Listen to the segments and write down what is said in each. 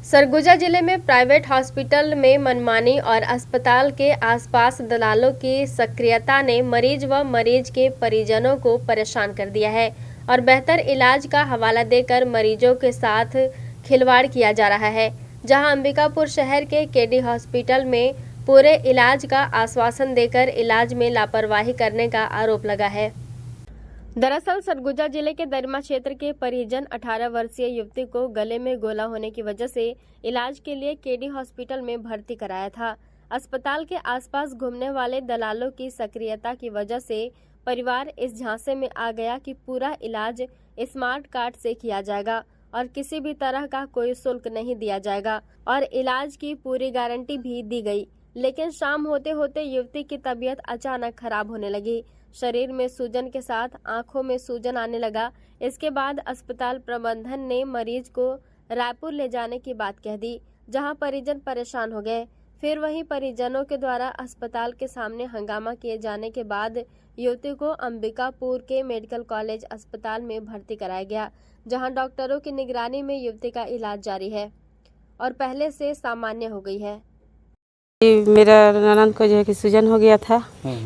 सरगुजा जिले में private hospital में मनमानी और अस्पताल के आसपास दलालों की सक्रियता ने मरीज व मरीज के परिजनों को परेशान कर दिया है और बेहतर इलाज का हवाला देकर मरीजों के साथ खिलवाड़ किया जा रहा है। जहां अंबिकापुर शहर के केडी हॉस्पिटल में पूरे इलाज का आश्वासन देकर इलाज में लापरवाही करने का आरोप लगा है। दरअसल सरगुजा जिले के दरमा क्षेत्र के परिजन 18 वर्षीय युवती को गले में गोला होने की वजह से इलाज के लिए केडी हॉस्पिटल में भर्ती कराया था। अस्पताल के आसपास घूमने वाले दलालों की सक्रियता की वजह से परिवार इस झांसे में आ गया कि पूरा इलाज स्मार्ट कार्ड से किया जाएगा और किसी भी तरह का कोई शुल्क नहीं दिया जाएगा और इलाज की पूरी गारंटी भी दी गई। लेकिन शाम होते होते युवती की तबीयत अचानक खराब होने लगी। शरीर में सूजन के साथ आंखों में सूजन आने लगा। इसके बाद अस्पताल प्रबंधन ने मरीज को रायपुर ले जाने की बात कह दी, जहां परिजन परेशान हो गए। फिर वहीं परिजनों के द्वारा अस्पताल के सामने हंगामा किए जाने के बाद युवती को अंबिकापुर के मेडिकल कॉलेज अस्पताल में भर्ती कराया गया, जहां डॉक्टरों की निगरानी में युवती का इलाज जारी है और पहले से सामान्य हो गई है। मेरा ननद को जो है कि सूजन हो गया था।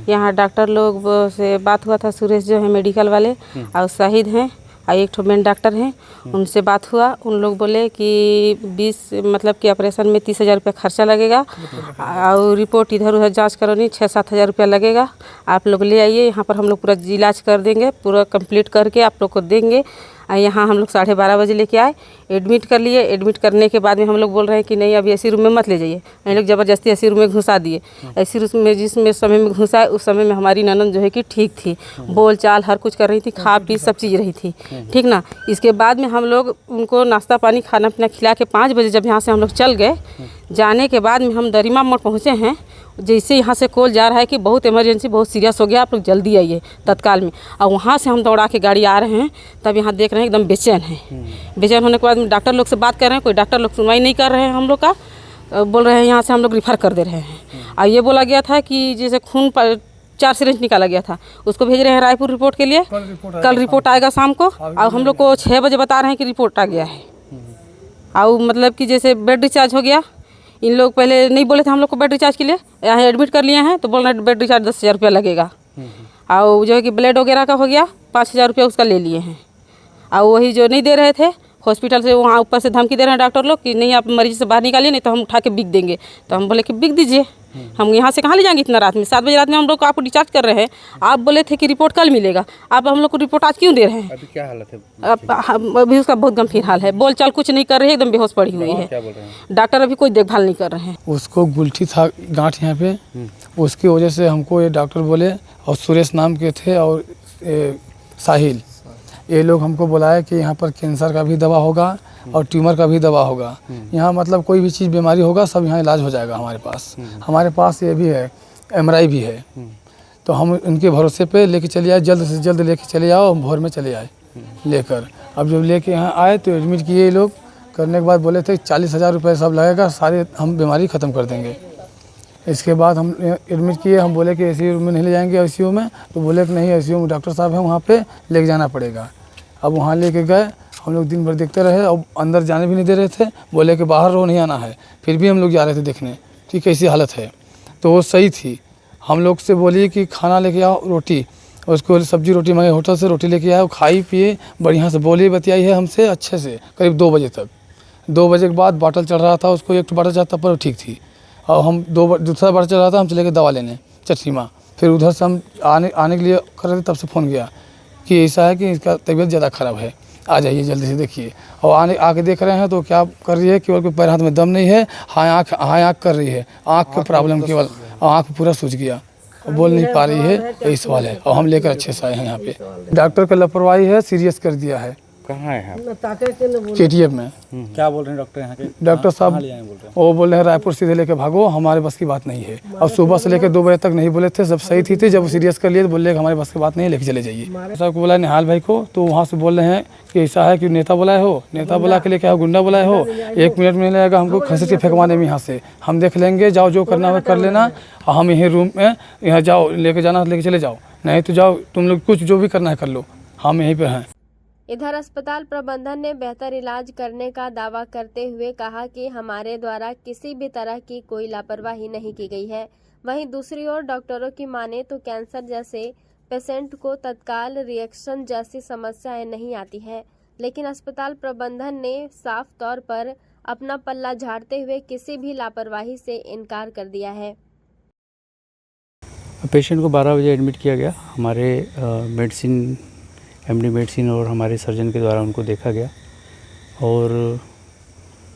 यहाँ डॉक्टर लोग से बात हुआ था, सुरेश जो है मेडिकल वाले और शाहिद हैं और एक ठो मेन डॉक्टर हैं, उनसे बात हुआ। उन लोग बोले कि 20 मतलब कि ऑपरेशन में 30,000 रुपये खर्चा लगेगा और रिपोर्ट इधर उधर जांच करवानी 6-7 हज़ार रुपया लगेगा। आप लोग ले आइए, यहाँ पर हम लोग पूरा इलाज कर देंगे, पूरा कंप्लीट करके आप लोग को देंगे। यहाँ हम लोग 12:30 बजे लेके आए, एडमिट कर लिए। एडमिट करने के बाद में हम लोग बोल रहे हैं कि नहीं अभी ऐसी रूम में मत ले जाइए। हम लोग ज़बरदस्ती ऐसी रूम में घुसा दिए। ऐसी रूम में जिसमें समय में घुसाए उस समय में हमारी ननद जो है कि ठीक थी, बोल चाल हर कुछ कर रही थी, खा पी सब चीज़ रही थी, ठीक ना। इसके बाद में हम लोग उनको नाश्ता पानी खाना पीना खिला के 5 बजे जब यहाँ से हम लोग चल गए, जाने के बाद में हम दरिमा मोड़ पहुँचे हैं। जैसे यहाँ से कॉल जा रहा है कि बहुत इमरजेंसी, बहुत सीरियस हो गया, आप लोग जल्दी आइए तत्काल में। और वहाँ से हम दौड़ा के गाड़ी आ रहे हैं, तब यहाँ देख रहे हैं एकदम बेचैन है। बेचैन होने के बाद डॉक्टर लोग से बात कर रहे हैं, कोई डॉक्टर लोग सुनवाई नहीं कर रहे हैं हम लोग का। बोल रहे हैं यहाँ से हम लोग रिफ़र कर दे रहे हैं। और ये बोला गया था कि जैसे खून 4 सिरिंज निकाला गया था, उसको भेज रहे हैं रायपुर रिपोर्ट के लिए। कल रिपोर्ट आएगा शाम को और हम लोग को 6 बजे बता रहे हैं कि रिपोर्ट आ गया है। और मतलब कि जैसे बेड डिस्चार्ज हो गया, इन लोग पहले नहीं बोले थे हम लोग को बेड रिचार्ज के लिए, यहाँ एडमिट कर लिए हैं तो बोल रहे हैं बेड रिचार्ज 10,000 रुपया लगेगा। और जो है कि ब्लड वगैरह का हो गया 5,000 रुपया उसका ले लिए हैं। और वही जो नहीं दे रहे थे हॉस्पिटल से, वहाँ ऊपर से धमकी दे रहे हैं डॉक्टर लोग कि नहीं आप मरीज से बाहर निकालिए, नहीं तो हम उठा के बिक देंगे। तो हम बोले कि बिक दीजिए, हम यहाँ से कहाँ ले जाएंगे इतना रात में। 7 बजे रात में हम लोग को आपको डिस्चार्ज कर रहे हैं, आप बोले थे कि रिपोर्ट कल मिलेगा, आप हम लोग को रिपोर्ट आज क्यों दे रहे हैं? अभी क्या हालत है? अभी उसका बहुत गंभीर हाल है, बोल चाल कुछ नहीं कर रही है, एकदम बेहोश पड़ी हुई है। डॉक्टर अभी कोई देखभाल नहीं कर रहे हैं। उसको गुलठी था गांठ यहाँ पे, उसकी वजह से हमको ये डॉक्टर बोले, और सुरेश नाम के थे और साहिल, ये लोग हमको बुलाए कि यहाँ पर कैंसर का भी दवा होगा और ट्यूमर का भी दवा होगा। यहाँ मतलब कोई भी चीज़ बीमारी होगा सब यहाँ इलाज हो जाएगा हमारे पास। हमारे पास ये भी है, MRI भी है। तो हम उनके भरोसे पे लेके चले आए, जल्द से जल्द लेके चले आओ। भोर में चले आए लेकर। अब जब लेके यहाँ आए तो एडमिट किए ये लोग, करने के बाद बोले थे 40,000 रुपये सब लगेगा, सारे हम बीमारी ख़त्म कर देंगे। इसके बाद हम एडमिट किए, हम बोले कि ICU में नहीं ले जाएंगे ICU में, तो बोले कि नहीं ICU में डॉक्टर साहब हैं, वहाँ पे लेके जाना पड़ेगा। अब वहाँ लेके गए, हम लोग दिन भर देखते रहे और अंदर जाने भी नहीं दे रहे थे, बोले कि बाहर रो नहीं आना है। फिर भी हम लोग जा रहे थे देखने कि कैसी हालत है। तो वो सही थी। हम लोग से बोली कि खाना लेके आओ, रोटी, उसको सब्जी रोटी मंगाई होटल से, रोटी लेके आए, खाई पिए, बढ़िया से बोली बतियाई है हमसे अच्छे से, करीब 2 बजे तक। 2 बजे के बाद बाटल चढ़ रहा था, उसको 1 बाटल चढ़ता पर ठीक थी। और हम दूसरा बाटल चढ़ रहा था, हम चले गए दवा लेने चट्टीमा। फिर उधर से हम आने के लिए कर रहे थे, तब से फ़ोन किया कि ऐसा है कि इसका तबीयत ज़्यादा ख़राब है, आ जाइए जल्दी से देखिए। और आके देख रहे हैं तो क्या कर रही है, केवल कोई पैर हाथ में दम नहीं है, हाँ आँख कर रही है, आँख का प्रॉब्लम केवल, आँख पूरा सूज गया, बोल नहीं पा रही है, यही सवाल है। और हम लेकर अच्छे से आए हैं यहाँ पे। डॉक्टर का लापरवाही है, सीरियस कर दिया है। कहाँ है KTF में। क्या बोल रहे हैं डॉक्टर यहाँ के? डॉक्टर साहब वो बोल रहे हैं रायपुर सीधे लेके भागो, हमारे बस की बात नहीं है। अब सुबह से लेकर 2 बजे तक नहीं बोले थे, सब सही थी। जब सीरियस कर लिए तो बोले हमारे बस की बात नहीं है, लेके चले जाइए। साहब को बोला निहाल भाई को, तो वहाँ से बोल रहे हैं कि ऐसा है कि नेता बुलाए हो, नेता बुला के लेके आओ, गुंडा बुलाए हो, 1 मिनट में लगेगा हमको खसट के फेंकवाने में। यहाँ से हम देख लेंगे, जाओ जो करना है कर लेना, और हम यही रूम में यहाँ जाओ, लेके जाना लेके चले जाओ, नहीं तो जाओ तुम लोग कुछ जो भी करना है कर लो, हम यहीं पर हैं। इधर अस्पताल प्रबंधन ने बेहतर इलाज करने का दावा करते हुए कहा कि हमारे द्वारा किसी भी तरह की कोई लापरवाही नहीं की गई है। वहीं दूसरी ओर डॉक्टरों की माने तो कैंसर जैसे पेशेंट को तत्काल रिएक्शन जैसी समस्याएं नहीं आती है, लेकिन अस्पताल प्रबंधन ने साफ तौर पर अपना पल्ला झाड़ते हुए किसी भी लापरवाही से इनकार कर दिया है। पेशेंट को 12 बजे एडमिट किया गया। हमारे मेडिसिन एमडी मेडिसिन और हमारे सर्जन के द्वारा उनको देखा गया और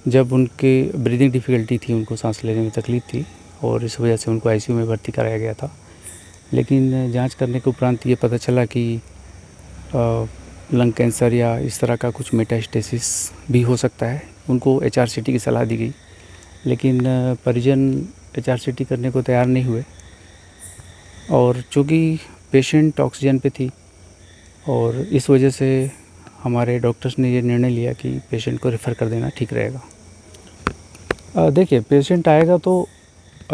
जब उनके ब्रीदिंग डिफ़िकल्टी थी, उनको सांस लेने में तकलीफ़ थी और इस वजह से उनको आईसीयू में भर्ती कराया गया था। लेकिन जांच करने के उपरांत ये पता चला कि लंग कैंसर या इस तरह का कुछ मेटास्टेसिस भी हो सकता है। उनको एचआरसीटी की सलाह दी गई, लेकिन परिजन एचआरसीटी करने को तैयार नहीं हुए और चूँकि पेशेंट ऑक्सीजन पे थी और इस वजह से हमारे डॉक्टर्स ने ये निर्णय लिया कि पेशेंट को रेफ़र कर देना ठीक रहेगा। देखिए, पेशेंट आएगा तो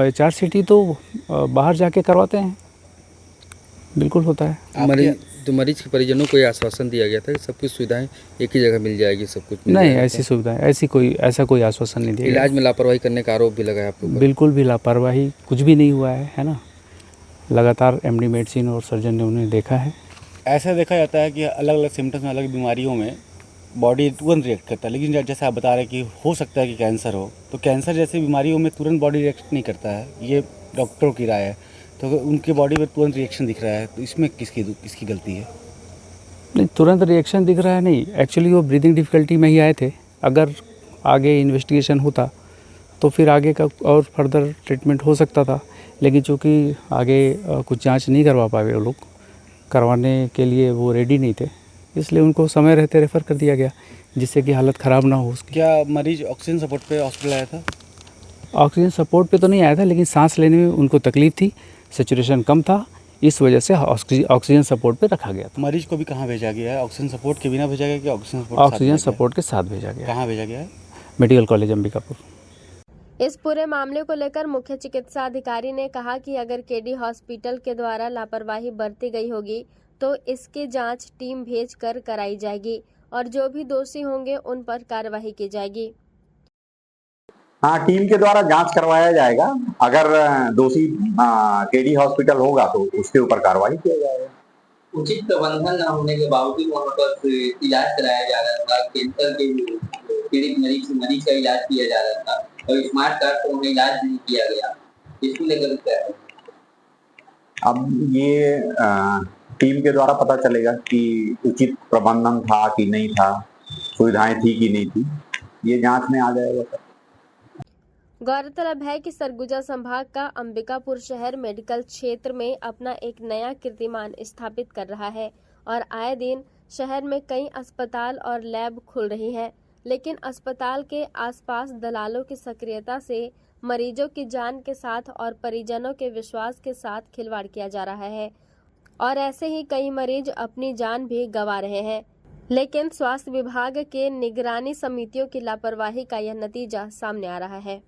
एचआरसीटी तो बाहर जाके करवाते हैं, बिल्कुल होता है। मरीज के परिजनों को ये आश्वासन दिया गया था कि सब कुछ सुविधाएं एक ही जगह मिल जाएगी, सब कुछ मिल नहीं, जाएगा। ऐसी सुविधाएं ऐसा कोई आश्वासन नहीं दिया गया। इलाज में लापरवाही करने का आरोप भी लगा है आपके ऊपर। बिल्कुल भी लापरवाही कुछ भी नहीं हुआ है ना। लगातार एमडी मेडिसिन और सर्जन ने उन्हें देखा है। ऐसा देखा जाता है कि अलग अलग सिम्टम्स में, अलग बीमारियों में बॉडी तुरंत रिएक्ट करता है, लेकिन जैसे आप बता रहे हैं कि हो सकता है कि कैंसर हो, तो कैंसर जैसी बीमारियों में तुरंत बॉडी रिएक्ट नहीं करता है, ये डॉक्टरों की राय है। तो उनके बॉडी पर तुरंत रिएक्शन दिख रहा है, तो इसमें किसकी गलती है? नहीं, तुरंत रिएक्शन दिख रहा है नहीं, एक्चुअली वो ब्रीदिंग डिफ़िकल्टी में ही आए थे। अगर आगे इन्वेस्टिगेशन होता तो फिर आगे का और फर्दर ट्रीटमेंट हो सकता था, लेकिन चूँकि आगे कुछ जांच नहीं करवा पाए वो लोग, करवाने के लिए वो रेडी नहीं थे, इसलिए उनको समय रहते रेफ़र कर दिया गया, जिससे कि हालत ख़राब ना हो उसकी। क्या मरीज ऑक्सीजन सपोर्ट पे हॉस्पिटल आया था? ऑक्सीजन सपोर्ट पे तो नहीं आया था, लेकिन सांस लेने में उनको तकलीफ़ थी, सैचुरेशन कम था, इस वजह से ऑक्सीजन सपोर्ट पे रखा गया था। मरीज को भी कहाँ भेजा गया है? ऑक्सीजन सपोर्ट के बिना भेजा गया कि ऑक्सीजन सपोर्ट के साथ भेजा गया। कहाँ भेजा गया है? Medical college Ambikapur. इस पूरे मामले को लेकर मुख्य चिकित्सा अधिकारी ने कहा कि अगर केडी हॉस्पिटल के द्वारा लापरवाही बरती गई होगी तो इसकी जांच टीम भेजकर कराई जाएगी और जो भी दोषी होंगे उन पर कार्रवाई की जाएगी। हाँ, टीम के द्वारा जांच करवाया जाएगा। अगर दोषी केडी हॉस्पिटल होगा तो उसके ऊपर कार्रवाई किया जाएगा। उचित प्रबंधन न होने के बावजूद वहाँ पर इलाज कराया जा रहा था। कैंसर के पीड़ित मरीज का इलाज किया जा रहा था और स्मार्ट कार्ड से उन्हें इलाज नहीं किया गया। इसको लेकर क्या है? अब ये टीम के द्वारा पता चलेगा कि उचित प्रबंधन था कि नहीं था, सुविधाएं थी कि नहीं थी, ये जांच में आ जाएगा। गौरतलब है कि सरगुजा संभाग का अंबिकापुर शहर मेडिकल क्षेत्र में अपना एक नया कीर्तिमान स्थापित कर रहा है और आए दिन शहर में कई अस्पताल और लैब खुल रही है, लेकिन अस्पताल के आसपास दलालों की सक्रियता से मरीजों की जान के साथ और परिजनों के विश्वास के साथ खिलवाड़ किया जा रहा है और ऐसे ही कई मरीज अपनी जान भी गंवा रहे हैं। लेकिन स्वास्थ्य विभाग के निगरानी समितियों की लापरवाही का यह नतीजा सामने आ रहा है।